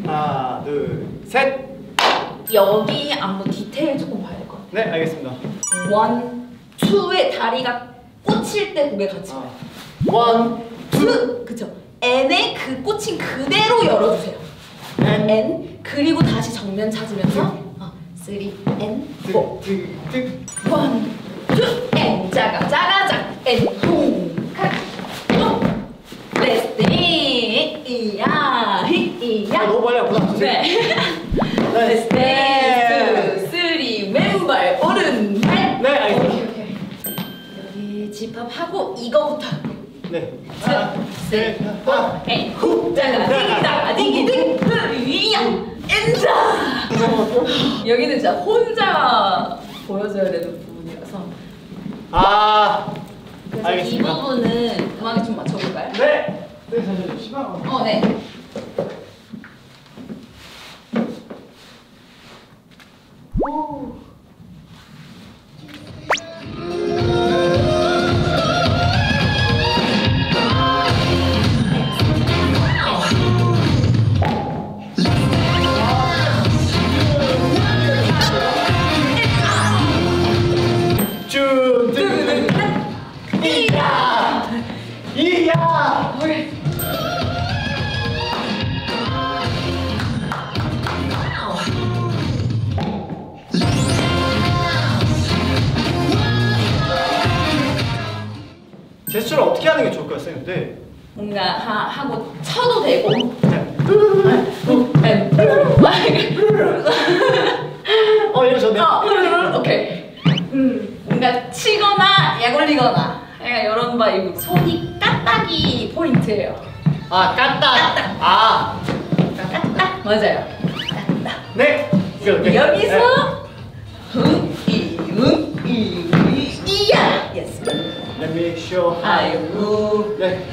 하나, 둘, 셋! 여기 안무 디테일 조금 봐야 될 것 같아요. 네, 알겠습니다. 1, 2의 다리가 꽂힐 때 고개 같이 봐요. 1, 2! 그쵸? N에 그 꽂힌 그대로 열어주세요. N 그리고 다시 정면 찾으면서 3, N, 4 1, 2, N 자가자가자 N 홈카 Let's dance 이야 히이야 너무 빨리 왔구나. 네 Let's dance 2, 3 왼발 오른발 네, 알겠습니다. 오케이. 여기 집합하고 이거부터 네. 하나, 셋, 넷, 후, 짜가, 딩기다, 딩기딩, 이야, 엔자. 여기는 진짜 혼자 보여줘야 되는 부분이라서. 그래서 알겠습니다. 이 부분은 음악에 좀 맞춰볼까요? 네. 네, 잠시만요. 시간. 네. 오. 이야! 제스처를 어떻게 하는 게 좋을까요, 선생님? 뭔가 하고 쳐도 되고. 이거 좋네. 오케이. 뭔가 치거나 약 올리거나 약간 이런 바이브. 손이 까딱이 포인트예요. 까딱. 까딱 맞아요. 까딱. 네. 여기서 이야. 예스. Let me show 아이고. 네.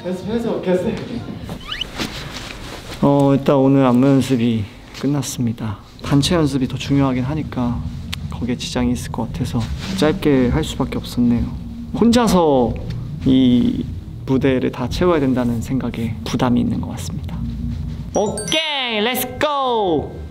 연습해서 오겠어요. 일단 오늘 안무 연습이 끝났습니다. 단체 연습이 더 중요하긴 하니까 거기에 지장이 있을 것 같아서 짧게 할 수밖에 없었네요. 혼자서 이 무대를 다 채워야 된다는 생각에 부담이 있는 것 같습니다. 오케이, 렛츠 고!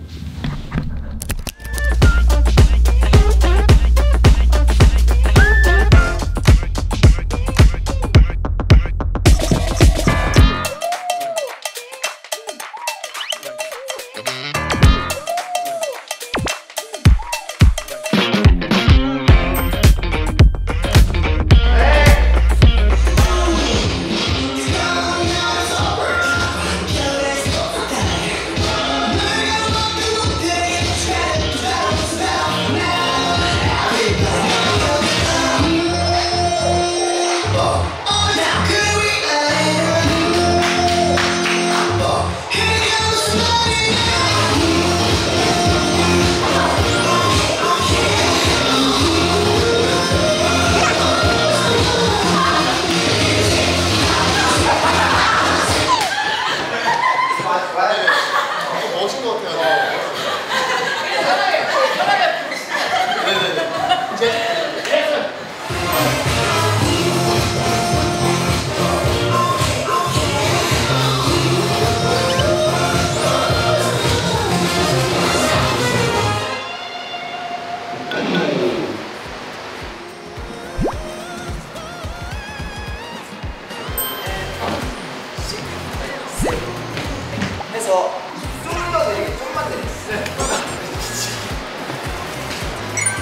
해서 좀더 내리게, 좀만 내리게.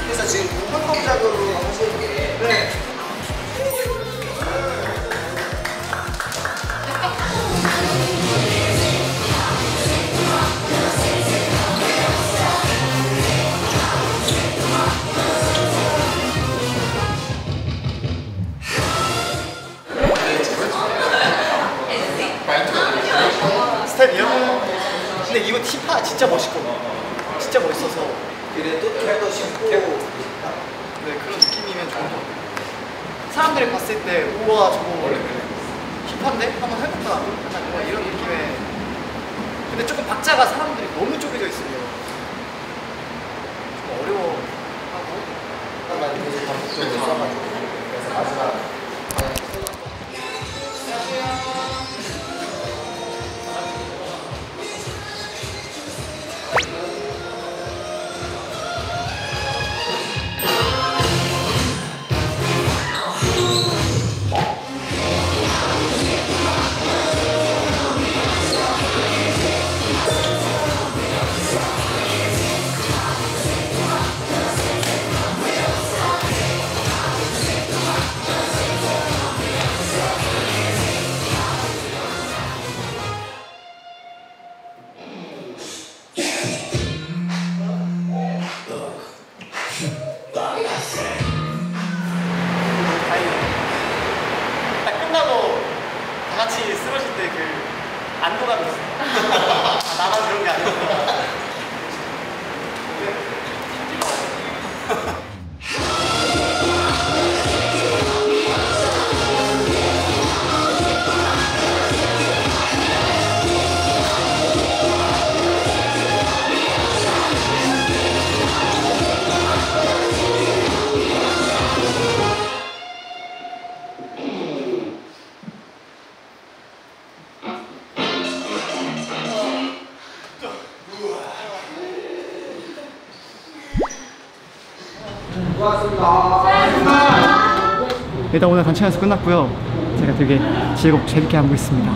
그래서 지금 5분 동작으로 하시는 게 스텝이요? 근데 이거 티파 진짜 멋있거든요. 진짜 멋있어서 그래도 더 쉽고 네, 그런 느낌이면 좋은 것 같아요. 사람들이 봤을 때 우와 저거 힙한데? 한번 해볼까? 약간 뭔가 이런 느낌의. 근데 조금 박자가 사람들이 너무 쪼개져 있으면 좀 어려워하고. 약간 계속 반복적으로 써가지고 그래서 마지막 끝나고 다 같이 쓰러질 때 그 안도감이 있어요. 아, 나만 그런 게 아니구나. 일단 오늘 단체 연습 끝났고요. 제가 되게 즐겁고 재밌게 하고 있습니다.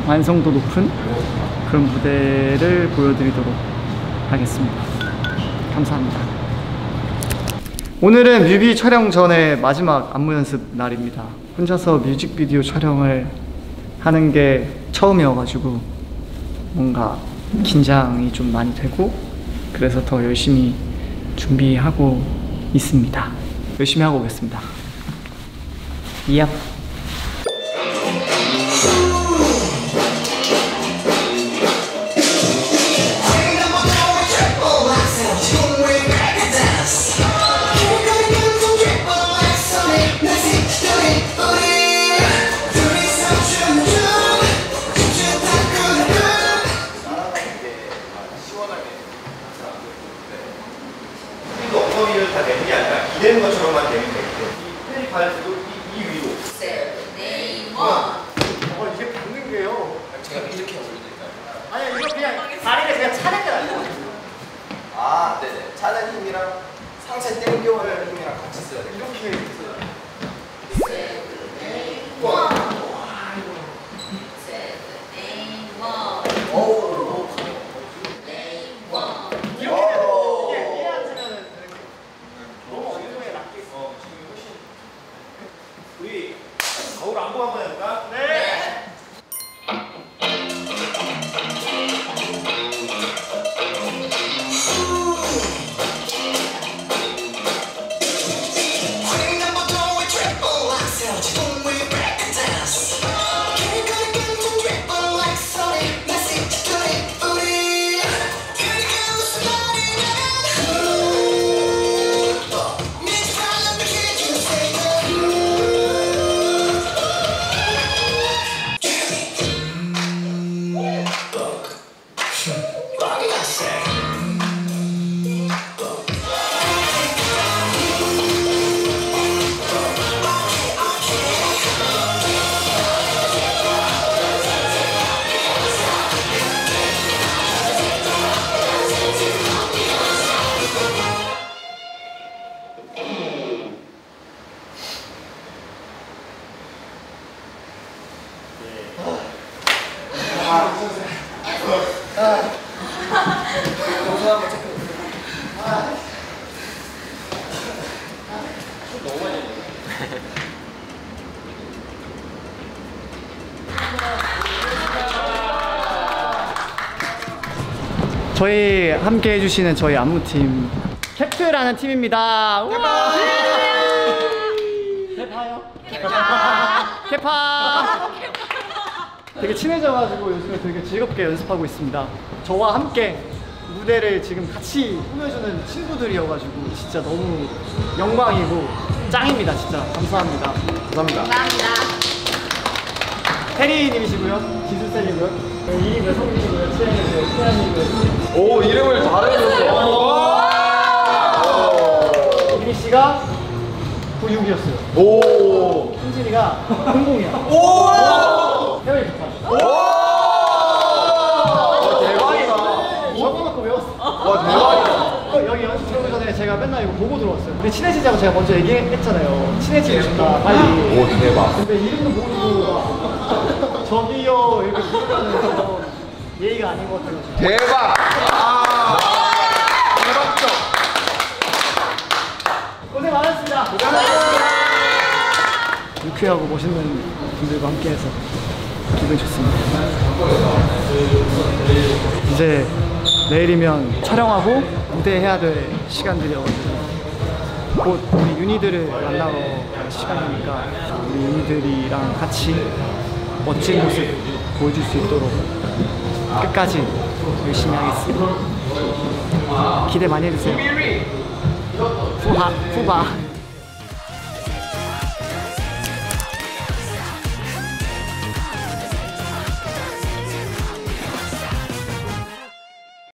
완성도 높은 그런 무대를 보여드리도록 하겠습니다. 감사합니다. 오늘은 뮤비 촬영 전에 마지막 안무 연습 날입니다. 혼자서 뮤직비디오 촬영을 하는 게 처음이어가지고 뭔가 긴장이 좀 많이 되고 그래서 더 열심히 준비하고 있습니다. 열심히 하고 오겠습니다. 얍. 엉덩이를 다 내는 게 아니라 기대는 것처럼만 내면 되거든요. 이 페리 발도 이 위로. 이게 박는 게요. 제가 이렇게 올려드릴까요? 아니 이거 그냥 다리를 그냥 차는 게 아니고. 아, 네네. 차는 힘이랑 상체 땡겨하는 힘이랑 같이 써야 돼요. 이렇게 우리 거울 안보 한번 해볼까? 네. 저희 함께 해주시는 저희 안무팀 캡트라는 팀입니다. 우와! 캐파요? 캐파! 되게 친해져가지고 요즘에 되게 즐겁게 연습하고 있습니다. 저와 함께 무대를 지금 같이 꾸며주는 친구들이어가지고 진짜 너무 영광이고 짱입니다. 진짜 감사합니다. 감사합니다. 감사합니다. 테리님이시고요, 지수쌤이고요, 이리고요, 성민이고요, 치안이고요, 치안이고요. 오, 이름을 잘해줬어. 이리 씨가 96이었어요. 오. 승진이가 00이야. 오. 해외 북한. 오. 대박이다. 적어놓고 외웠어. 와, 대박이다. 여기 연습 들어오기 전에 제가 맨날 이거 보고 들어왔어요. 근데 친해지자고 제가 먼저 얘기했잖아요. 친해지고 싶다, 빨리. 오, 대박. 근데 이름도 모르고 저기요 이렇게 부르면은 좀 예의가 아닌 것 같아요. 대박. 아. 대박죠. 고생 많았습니다. 유쾌하고 멋있는 분들과 함께해서 기분 좋습니다. 이제 내일이면 촬영하고 무대해야 될 시간들이어가지고 곧 우리 윤희들을 만나러 갈 시간이니까 우리 윤희들이랑 같이 멋진 모습 보여줄 수 있도록 끝까지 열심히 하겠습니다. 기대 많이 해주세요. 후바.